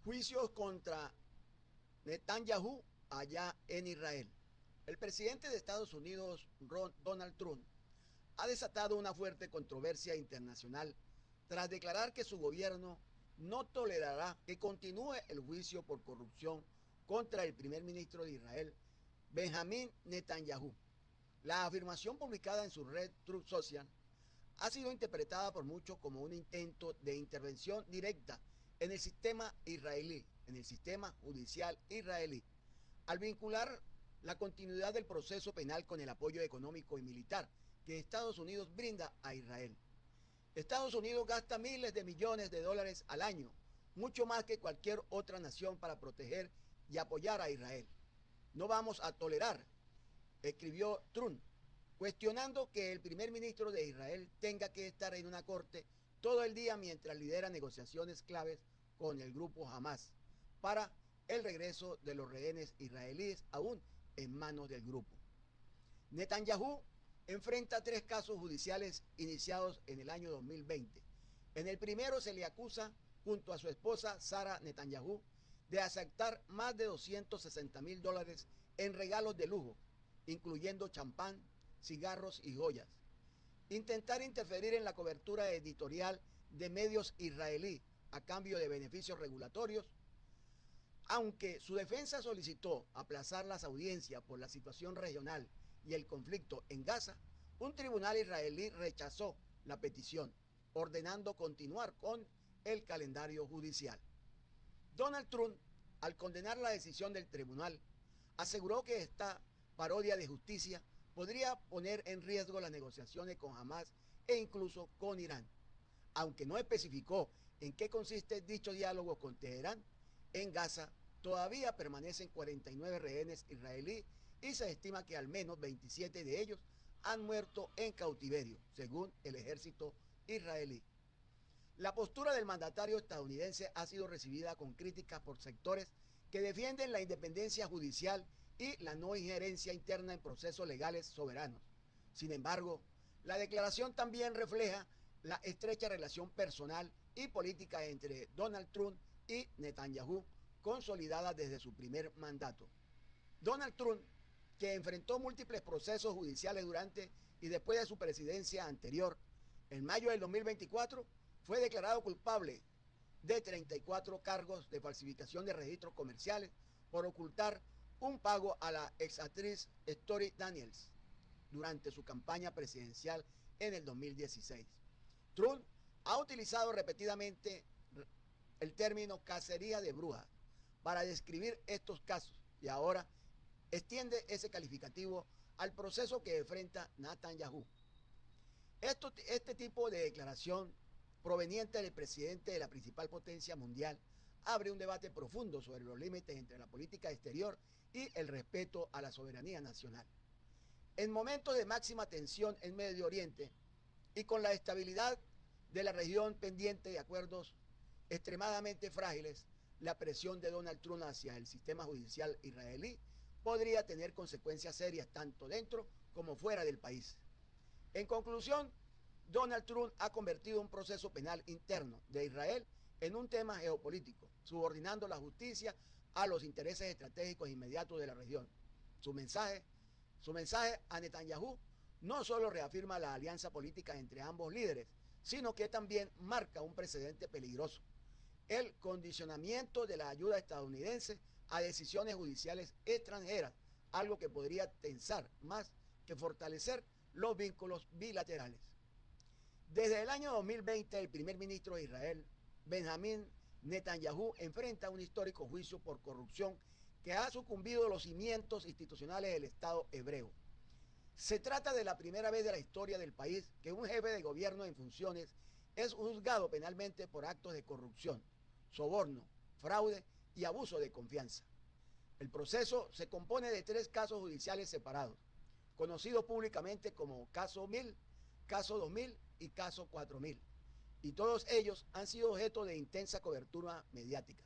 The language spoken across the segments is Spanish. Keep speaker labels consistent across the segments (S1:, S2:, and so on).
S1: Juicios contra Netanyahu allá en Israel. El presidente de Estados Unidos, Donald Trump, ha desatado una fuerte controversia internacional tras declarar que su gobierno no tolerará que continúe el juicio por corrupción contra el primer ministro de Israel, Benjamín Netanyahu. La afirmación publicada en su red Truth Social ha sido interpretada por muchos como un intento de intervención directa en el sistema israelí, en el sistema judicial israelí, al vincular la continuidad del proceso penal con el apoyo económico y militar que Estados Unidos brinda a Israel. Estados Unidos gasta miles de millones de dólares al año, mucho más que cualquier otra nación para proteger y apoyar a Israel. No vamos a tolerar, escribió Trump, cuestionando que el primer ministro de Israel tenga que estar en una corte todo el día mientras lidera negociaciones claves con el grupo Hamas para el regreso de los rehenes israelíes aún en manos del grupo. Netanyahu enfrenta 3 casos judiciales iniciados en el año 2020. En el primero se le acusa, junto a su esposa Sara Netanyahu, de aceptar más de $260,000 en regalos de lujo, incluyendo champán, cigarros y joyas. Intentar interferir en la cobertura editorial de medios israelí a cambio de beneficios regulatorios. Aunque su defensa solicitó aplazar las audiencias por la situación regional y el conflicto en Gaza, un tribunal israelí rechazó la petición, ordenando continuar con el calendario judicial. Donald Trump, al condenar la decisión del tribunal, aseguró que esta parodia de justicia podría poner en riesgo las negociaciones con Hamas e incluso con Irán. Aunque no especificó en qué consiste dicho diálogo con Teherán, en Gaza todavía permanecen 49 rehenes israelíes y se estima que al menos 27 de ellos han muerto en cautiverio, según el ejército israelí. La postura del mandatario estadounidense ha sido recibida con críticas por sectores que defienden la independencia judicial y la no injerencia interna en procesos legales soberanos. Sin embargo, la declaración también refleja la estrecha relación personal y política entre Donald Trump y Netanyahu, consolidada desde su primer mandato. Donald Trump, que enfrentó múltiples procesos judiciales durante y después de su presidencia anterior, en mayo del 2024 fue declarado culpable de 34 cargos de falsificación de registros comerciales por ocultar un pago a la exactriz Stormy Daniels durante su campaña presidencial en el 2016. Trump ha utilizado repetidamente el término cacería de brujas para describir estos casos y ahora extiende ese calificativo al proceso que enfrenta Netanyahu. Este tipo de declaración proveniente del presidente de la principal potencia mundial abre un debate profundo sobre los límites entre la política exterior y el respeto a la soberanía nacional. En momentos de máxima tensión en Medio Oriente y con la estabilidad de la región pendiente de acuerdos extremadamente frágiles, la presión de Donald Trump hacia el sistema judicial israelí podría tener consecuencias serias tanto dentro como fuera del país. En conclusión, Donald Trump ha convertido un proceso penal interno de Israel en un tema geopolítico, subordinando la justicia a los intereses estratégicos inmediatos de la región. Su mensaje a Netanyahu no solo reafirma la alianza política entre ambos líderes, sino que también marca un precedente peligroso: el condicionamiento de la ayuda estadounidense a decisiones judiciales extranjeras, algo que podría tensar más que fortalecer los vínculos bilaterales. Desde el año 2020, el primer ministro de Israel, Benjamín Netanyahu, enfrenta un histórico juicio por corrupción que ha sucumbido a los cimientos institucionales del Estado hebreo. Se trata de la primera vez de la historia del país que un jefe de gobierno en funciones es juzgado penalmente por actos de corrupción, soborno, fraude y abuso de confianza. El proceso se compone de 3 casos judiciales separados, conocidos públicamente como Caso 1000, Caso 2000 y Caso 4000, y todos ellos han sido objeto de intensa cobertura mediática,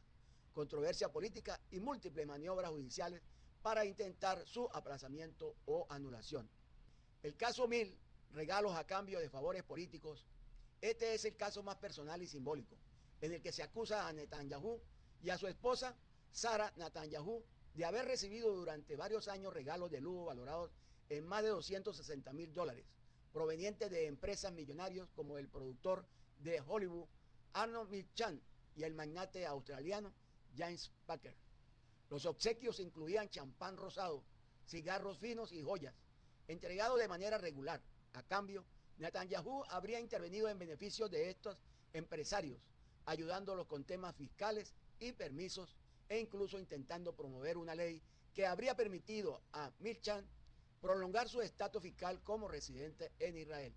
S1: controversia política y múltiples maniobras judiciales para intentar su aplazamiento o anulación. El Caso 1000, regalos a cambio de favores políticos, este es el caso más personal y simbólico, en el que se acusa a Netanyahu y a su esposa, Sara Netanyahu, de haber recibido durante varios años regalos de lujo valorados en más de $260,000, provenientes de empresas millonarias como el productor de Hollywood, Arnold Milchan, y el magnate australiano James Packer. Los obsequios incluían champán rosado, cigarros finos y joyas, entregados de manera regular. A cambio, Netanyahu habría intervenido en beneficio de estos empresarios, ayudándolos con temas fiscales y permisos, e incluso intentando promover una ley que habría permitido a Milchan prolongar su estatus fiscal como residente en Israel.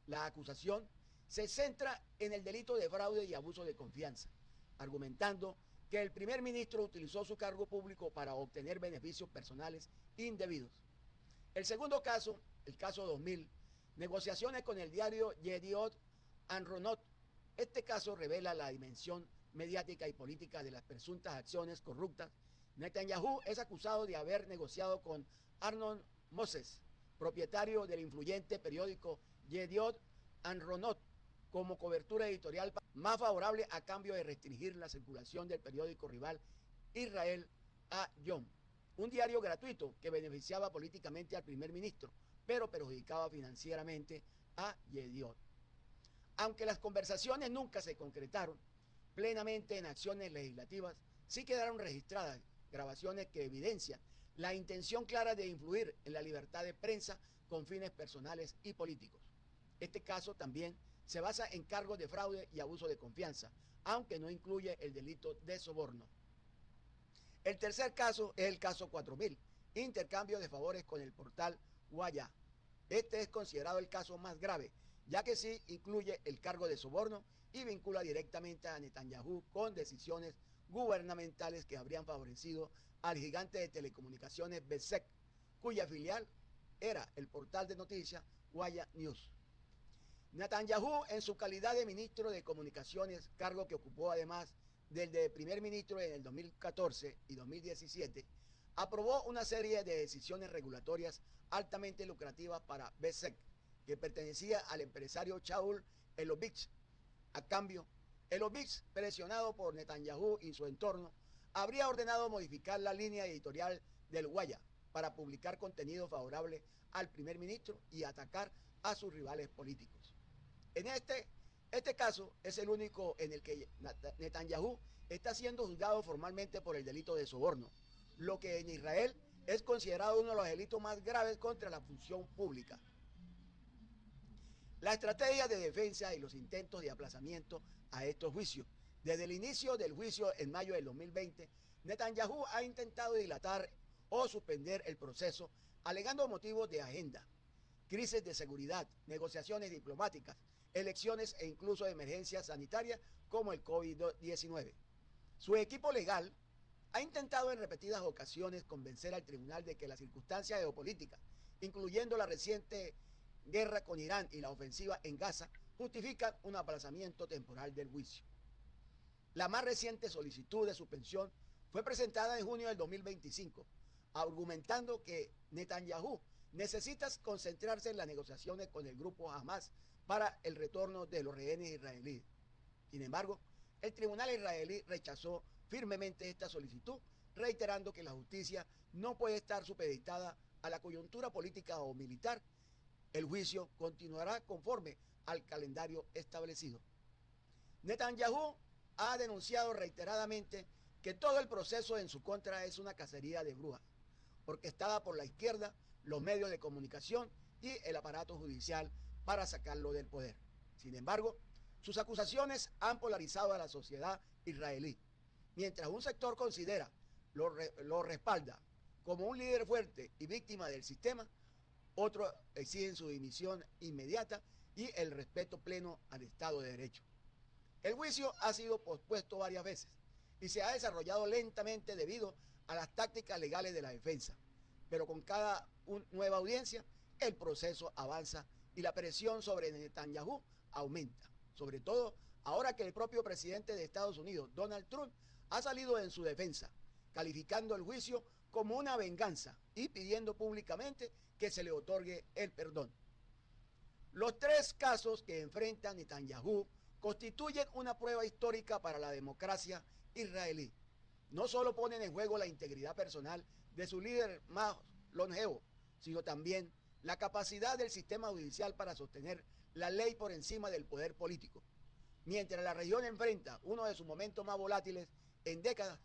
S1: La acusación se centra en el delito de fraude y abuso de confianza, argumentando que el primer ministro utilizó su cargo público para obtener beneficios personales indebidos. El segundo caso, el caso 2000, negociaciones con el diario Yediot Ahronot. Este caso revela la dimensión mediática y política de las presuntas acciones corruptas. Netanyahu es acusado de haber negociado con Arnon Moses, propietario del influyente periódico Yediot Ahronot, como cobertura editorial más favorable a cambio de restringir la circulación del periódico rival Israel Hayom, un diario gratuito que beneficiaba políticamente al primer ministro, pero perjudicaba financieramente a Yediot. Aunque las conversaciones nunca se concretaron plenamente en acciones legislativas, sí quedaron registradas grabaciones que evidencian la intención clara de influir en la libertad de prensa con fines personales y políticos. Este caso también se basa en cargos de fraude y abuso de confianza, aunque no incluye el delito de soborno. El tercer caso es el caso 4000, intercambio de favores con el portal Waya. Este es considerado el caso más grave, ya que sí incluye el cargo de soborno y vincula directamente a Netanyahu con decisiones gubernamentales que habrían favorecido al gigante de telecomunicaciones Bezeq, cuya filial era el portal de noticias Waya News. Netanyahu, en su calidad de ministro de Comunicaciones, cargo que ocupó además del de primer ministro en el 2014 y 2017, aprobó una serie de decisiones regulatorias altamente lucrativas para Bezeq, que pertenecía al empresario Shaul Elovitz. A cambio, Elovitz, presionado por Netanyahu y su entorno, habría ordenado modificar la línea editorial del Waya para publicar contenido favorable al primer ministro y atacar a sus rivales políticos. En este caso es el único en el que Netanyahu está siendo juzgado formalmente por el delito de soborno, lo que en Israel es considerado uno de los delitos más graves contra la función pública. La estrategia de defensa y los intentos de aplazamiento a estos juicios. Desde el inicio del juicio en mayo del 2020, Netanyahu ha intentado dilatar o suspender el proceso, alegando motivos de agenda, crisis de seguridad, negociaciones diplomáticas, elecciones e incluso emergencias sanitarias como el COVID-19. Su equipo legal ha intentado en repetidas ocasiones convencer al tribunal de que las circunstancias geopolíticas, incluyendo la reciente guerra con Irán y la ofensiva en Gaza, justifican un aplazamiento temporal del juicio. La más reciente solicitud de suspensión fue presentada en junio del 2025, argumentando que Netanyahu necesita concentrarse en las negociaciones con el grupo Hamas para el retorno de los rehenes israelíes. Sin embargo, el tribunal israelí rechazó firmemente esta solicitud, reiterando que la justicia no puede estar supeditada a la coyuntura política o militar. El juicio continuará conforme al calendario establecido. Netanyahu ha denunciado reiteradamente que todo el proceso en su contra es una cacería de brujas, orquestada por la izquierda, los medios de comunicación y el aparato judicial para sacarlo del poder. Sin embargo, sus acusaciones han polarizado a la sociedad israelí. Mientras un sector considera, lo respalda como un líder fuerte y víctima del sistema, otros exigen su dimisión inmediata y el respeto pleno al Estado de Derecho. El juicio ha sido pospuesto varias veces y se ha desarrollado lentamente debido a las tácticas legales de la defensa, pero con cada nueva audiencia el proceso avanza y la presión sobre Netanyahu aumenta, sobre todo ahora que el propio presidente de Estados Unidos, Donald Trump, ha salido en su defensa, calificando el juicio como una venganza y pidiendo públicamente que se le otorgue el perdón. Los tres casos que enfrenta Netanyahu constituyen una prueba histórica para la democracia israelí. No solo ponen en juego la integridad personal de su líder más longevo, sino también la capacidad del sistema judicial para sostener la ley por encima del poder político. Mientras la región enfrenta uno de sus momentos más volátiles en décadas,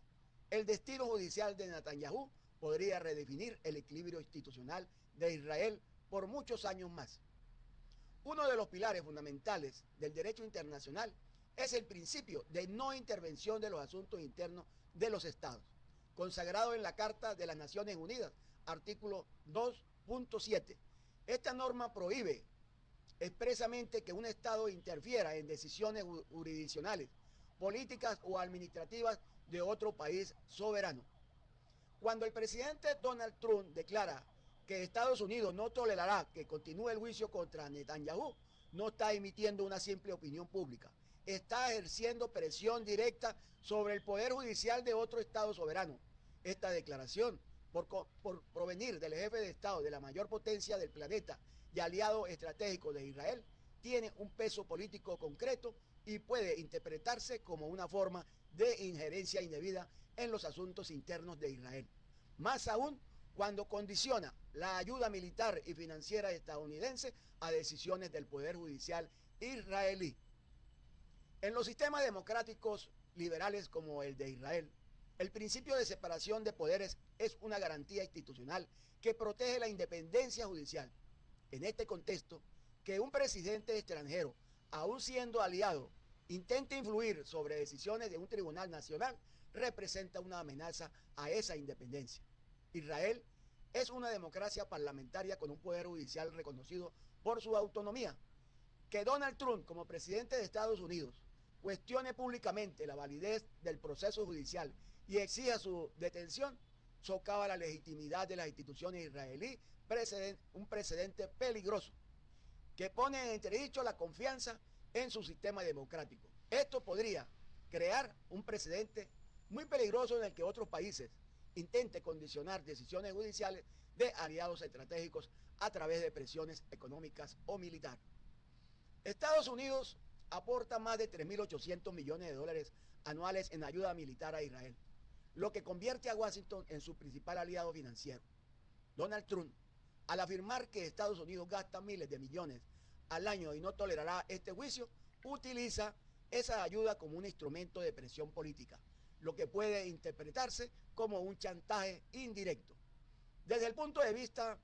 S1: el destino judicial de Netanyahu podría redefinir el equilibrio institucional de Israel por muchos años más. Uno de los pilares fundamentales del derecho internacional es el principio de no intervención de los asuntos internos de los estados, consagrado en la Carta de las Naciones Unidas, artículo 2.7. Esta norma prohíbe expresamente que un estado interfiera en decisiones jurisdiccionales, políticas o administrativas de otro país soberano. Cuando el presidente Donald Trump declara que Estados Unidos no tolerará que continúe el juicio contra Netanyahu, no está emitiendo una simple opinión pública, está ejerciendo presión directa sobre el poder judicial de otro estado soberano. Esta declaración, por provenir del jefe de Estado de la mayor potencia del planeta y aliado estratégico de Israel, tiene un peso político concreto y puede interpretarse como una forma de injerencia indebida en los asuntos internos de Israel. Más aún cuando condiciona la ayuda militar y financiera estadounidense a decisiones del Poder Judicial israelí. En los sistemas democráticos liberales como el de Israel, el principio de separación de poderes es una garantía institucional que protege la independencia judicial. En este contexto, que un presidente extranjero, aun siendo aliado, intente influir sobre decisiones de un tribunal nacional, representa una amenaza a esa independencia. Israel es una democracia parlamentaria con un poder judicial reconocido por su autonomía. Que Donald Trump, como presidente de Estados Unidos, cuestione públicamente la validez del proceso judicial y exija su detención, socava la legitimidad de las instituciones israelíes, un precedente peligroso que pone en entredicho la confianza en su sistema democrático. Esto podría crear un precedente muy peligroso en el que otros países intenten condicionar decisiones judiciales de aliados estratégicos a través de presiones económicas o militares. Estados Unidos aporta más de 3.800 millones de dólares anuales en ayuda militar a Israel, lo que convierte a Washington en su principal aliado financiero. Donald Trump, al afirmar que Estados Unidos gasta miles de millones al año y no tolerará este juicio, utiliza esa ayuda como un instrumento de presión política, lo que puede interpretarse como un chantaje indirecto. Desde el punto de vista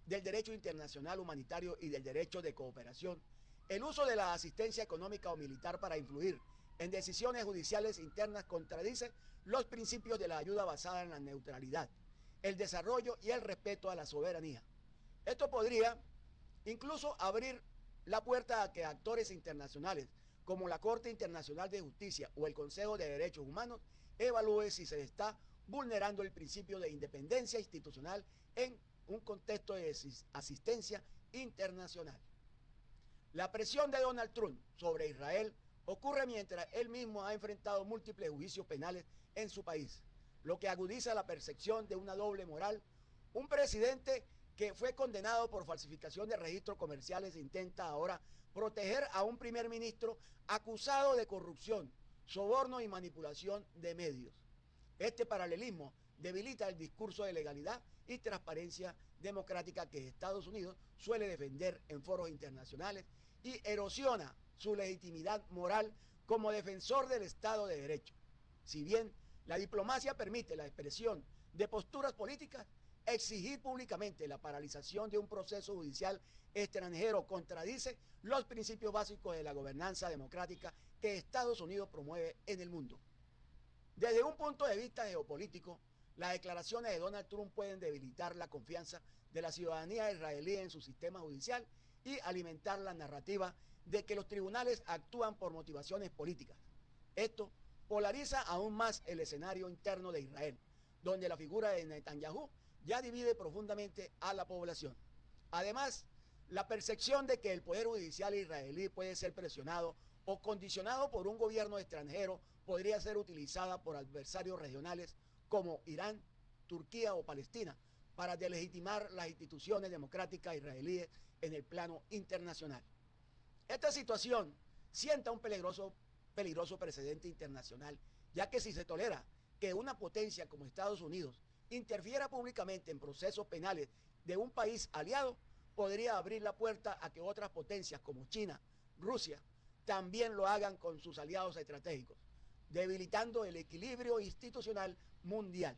S1: del derecho internacional humanitario y del derecho de cooperación, el uso de la asistencia económica o militar para influir en decisiones judiciales internas contradice los principios de la ayuda basada en la neutralidad, el desarrollo y el respeto a la soberanía. Esto podría incluso abrir la puerta a que actores internacionales como la Corte Internacional de Justicia o el Consejo de Derechos Humanos evalúe si se está vulnerando el principio de independencia institucional en un contexto de asistencia internacional. La presión de Donald Trump sobre Israel ocurre mientras él mismo ha enfrentado múltiples juicios penales en su país, lo que agudiza la percepción de una doble moral. Un presidente que fue condenado por falsificación de registros comerciales intenta ahora proteger a un primer ministro acusado de corrupción, soborno y manipulación de medios. Este paralelismo debilita el discurso de legalidad y transparencia democrática que Estados Unidos suele defender en foros internacionales y erosiona su legitimidad moral como defensor del Estado de Derecho. Si bien la diplomacia permite la expresión de posturas políticas, exigir públicamente la paralización de un proceso judicial extranjero contradice los principios básicos de la gobernanza democrática que Estados Unidos promueve en el mundo. Desde un punto de vista geopolítico, las declaraciones de Donald Trump pueden debilitar la confianza de la ciudadanía israelí en su sistema judicial y alimentar la narrativa de que los tribunales actúan por motivaciones políticas. Esto polariza aún más el escenario interno de Israel, donde la figura de Netanyahu ya divide profundamente a la población. Además, la percepción de que el poder judicial israelí puede ser presionado o condicionado por un gobierno extranjero podría ser utilizada por adversarios regionales como Irán, Turquía o Palestina para delegitimar las instituciones democráticas israelíes en el plano internacional. Esta situación sienta un peligroso precedente internacional ya que si se tolera que una potencia como Estados Unidos interfiera públicamente en procesos penales de un país aliado, podría abrir la puerta a que otras potencias como China, Rusia, también lo hagan con sus aliados estratégicos, debilitando el equilibrio institucional mundial.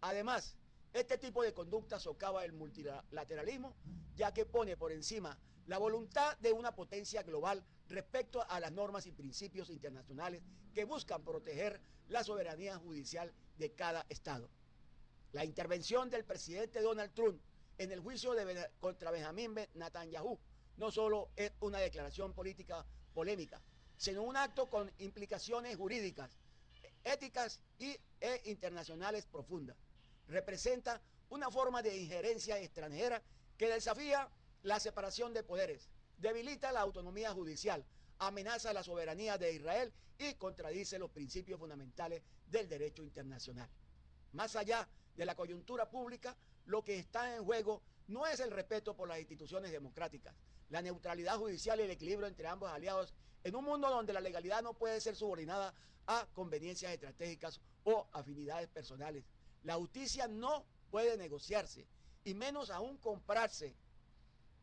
S1: Además, este tipo de conducta socava el multilateralismo, ya que pone por encima la voluntad de una potencia global respecto a las normas y principios internacionales que buscan proteger la soberanía judicial de cada Estado. La intervención del presidente Donald Trump en el juicio contra Benjamín Netanyahu no solo es una declaración política polémica, sino un acto con implicaciones jurídicas, éticas e internacionales profundas. Representa una forma de injerencia extranjera que desafía la separación de poderes, debilita la autonomía judicial, amenaza la soberanía de Israel y contradice los principios fundamentales del derecho internacional. Más allá de la coyuntura pública, lo que está en juego no es el respeto por las instituciones democráticas, la neutralidad judicial y el equilibrio entre ambos aliados en un mundo donde la legalidad no puede ser subordinada a conveniencias estratégicas o afinidades personales. La justicia no puede negociarse y menos aún comprarse.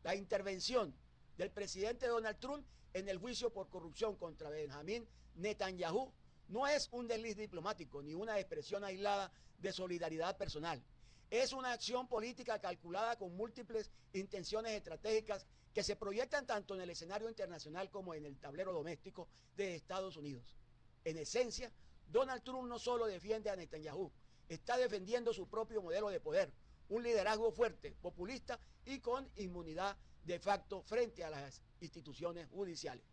S1: La intervención del presidente Donald Trump en el juicio por corrupción contra Benjamín Netanyahu no es un desliz diplomático ni una expresión aislada de solidaridad personal. Es una acción política calculada con múltiples intenciones estratégicas que se proyectan tanto en el escenario internacional como en el tablero doméstico de Estados Unidos. En esencia, Donald Trump no solo defiende a Netanyahu, está defendiendo su propio modelo de poder, un liderazgo fuerte, populista y con inmunidad de facto frente a las instituciones judiciales.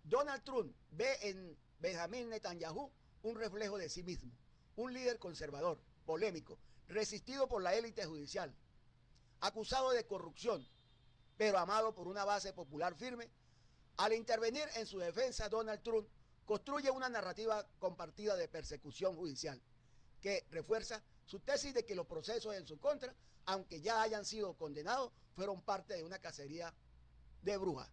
S1: Donald Trump ve en Benjamín Netanyahu un reflejo de sí mismo, un líder conservador, polémico, resistido por la élite judicial, acusado de corrupción, pero amado por una base popular firme. Al intervenir en su defensa, Donald Trump construye una narrativa compartida de persecución judicial que refuerza su tesis de que los procesos en su contra, aunque ya hayan sido condenados, fueron parte de una cacería de brujas.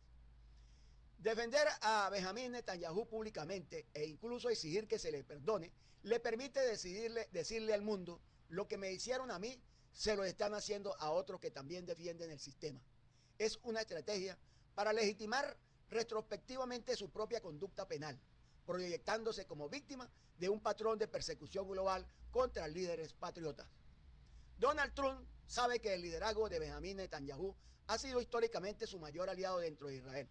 S1: Defender a Benjamín Netanyahu públicamente e incluso exigir que se le perdone, le permite decirle al mundo: lo que me hicieron a mí, se lo están haciendo a otros que también defienden el sistema. Es una estrategia para legitimar retrospectivamente su propia conducta penal, proyectándose como víctima de un patrón de persecución global contra líderes patriotas. Donald Trump sabe que el liderazgo de Benjamín Netanyahu ha sido históricamente su mayor aliado dentro de Israel.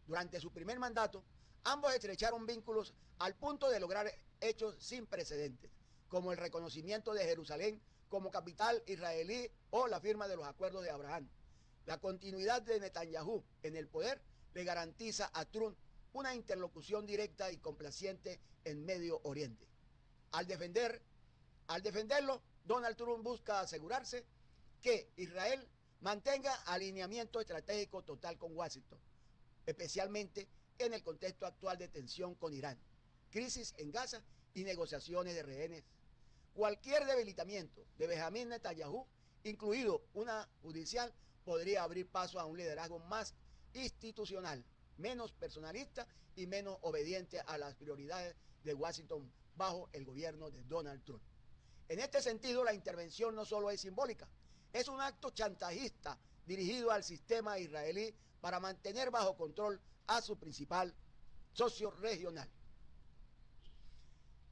S1: Durante su primer mandato, ambos estrecharon vínculos al punto de lograr hechos sin precedentes, como el reconocimiento de Jerusalén como capital israelí o la firma de los acuerdos de Abraham. La continuidad de Netanyahu en el poder le garantiza a Trump una interlocución directa y complaciente en Medio Oriente. Al defenderlo, Donald Trump busca asegurarse que Israel mantenga alineamiento estratégico total con Washington, especialmente en el contexto actual de tensión con Irán, crisis en Gaza y negociaciones de rehenes. Cualquier debilitamiento de Benjamín Netanyahu, incluido una judicial, podría abrir paso a un liderazgo más institucional, menos personalista y menos obediente a las prioridades de Washington bajo el gobierno de Donald Trump. En este sentido, la intervención no solo es simbólica, es un acto chantajista dirigido al sistema israelí para mantener bajo control a su principal socio regional.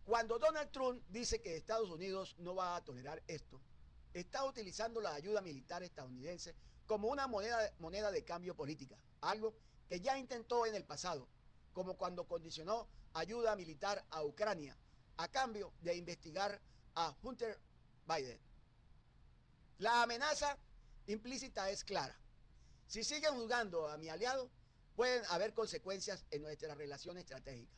S1: Cuando Donald Trump dice que Estados Unidos no va a tolerar esto, está utilizando la ayuda militar estadounidense como una moneda de cambio política, algo que ya intentó en el pasado, como cuando condicionó ayuda militar a Ucrania a cambio de investigar a Hunter Biden. La amenaza implícita es clara. Si siguen jugando a mi aliado, pueden haber consecuencias en nuestra relación estratégica.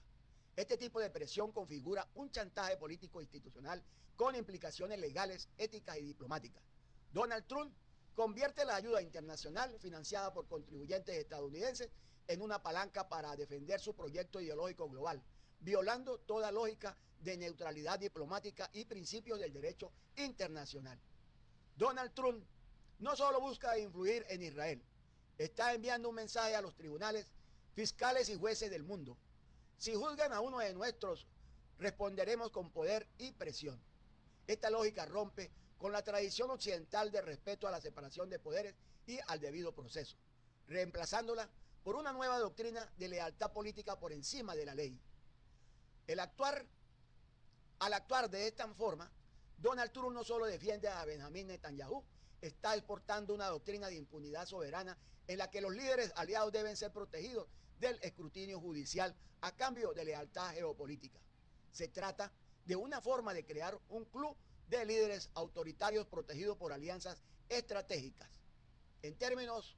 S1: Este tipo de presión configura un chantaje político institucional con implicaciones legales, éticas y diplomáticas. Donald Trump convierte la ayuda internacional financiada por contribuyentes estadounidenses en una palanca para defender su proyecto ideológico global, violando toda lógica de neutralidad diplomática y principios del derecho internacional. Donald Trump no solo busca influir en Israel, está enviando un mensaje a los tribunales, fiscales y jueces del mundo. Si juzgan a uno de nuestros responderemos con poder y presión. Esta lógica rompe con la tradición occidental de respeto a la separación de poderes y al debido proceso, reemplazándola por una nueva doctrina de lealtad política por encima de la ley. Al actuar de esta forma, Donald Trump no solo defiende a Benjamín Netanyahu, está exportando una doctrina de impunidad soberana en la que los líderes aliados deben ser protegidos del escrutinio judicial a cambio de lealtad geopolítica. Se trata de una forma de crear un club de líderes autoritarios protegidos por alianzas estratégicas. En términos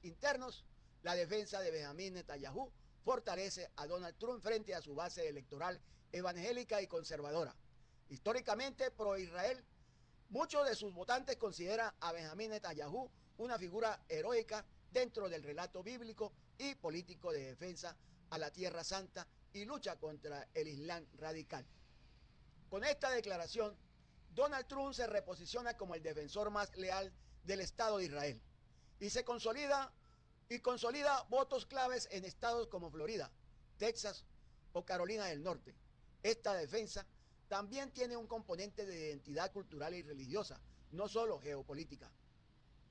S1: internos, la defensa de Benjamín Netanyahu fortalece a Donald Trump frente a su base electoral evangélica y conservadora. Históricamente pro-Israel, muchos de sus votantes consideran a Benjamín Netanyahu una figura heroica dentro del relato bíblico y político de defensa a la Tierra Santa y lucha contra el Islam radical. Con esta declaración, Donald Trump se reposiciona como el defensor más leal del Estado de Israel y consolida votos claves en estados como Florida, Texas o Carolina del Norte. Esta defensa también tiene un componente de identidad cultural y religiosa, no solo geopolítica.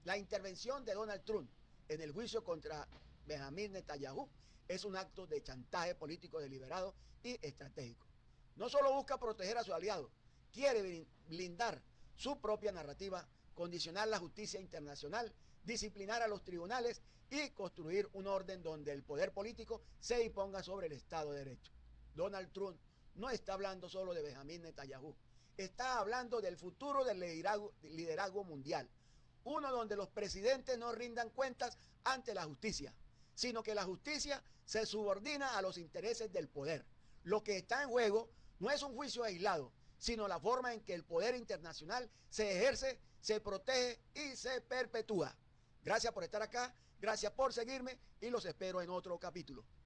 S1: La intervención de Donald Trump en el juicio contra Benjamín Netanyahu es un acto de chantaje político deliberado y estratégico. No solo busca proteger a su aliado, quiere blindar su propia narrativa, condicionar la justicia internacional, disciplinar a los tribunales y construir un orden donde el poder político se imponga sobre el Estado de Derecho. Donald Trump no está hablando solo de Benjamín Netanyahu, está hablando del futuro del liderazgo mundial, uno donde los presidentes no rindan cuentas ante la justicia, sino que la justicia se subordina a los intereses del poder. Lo que está en juego no es un juicio aislado, sino la forma en que el poder internacional se ejerce, se protege y se perpetúa. Gracias por estar acá, gracias por seguirme y los espero en otro capítulo.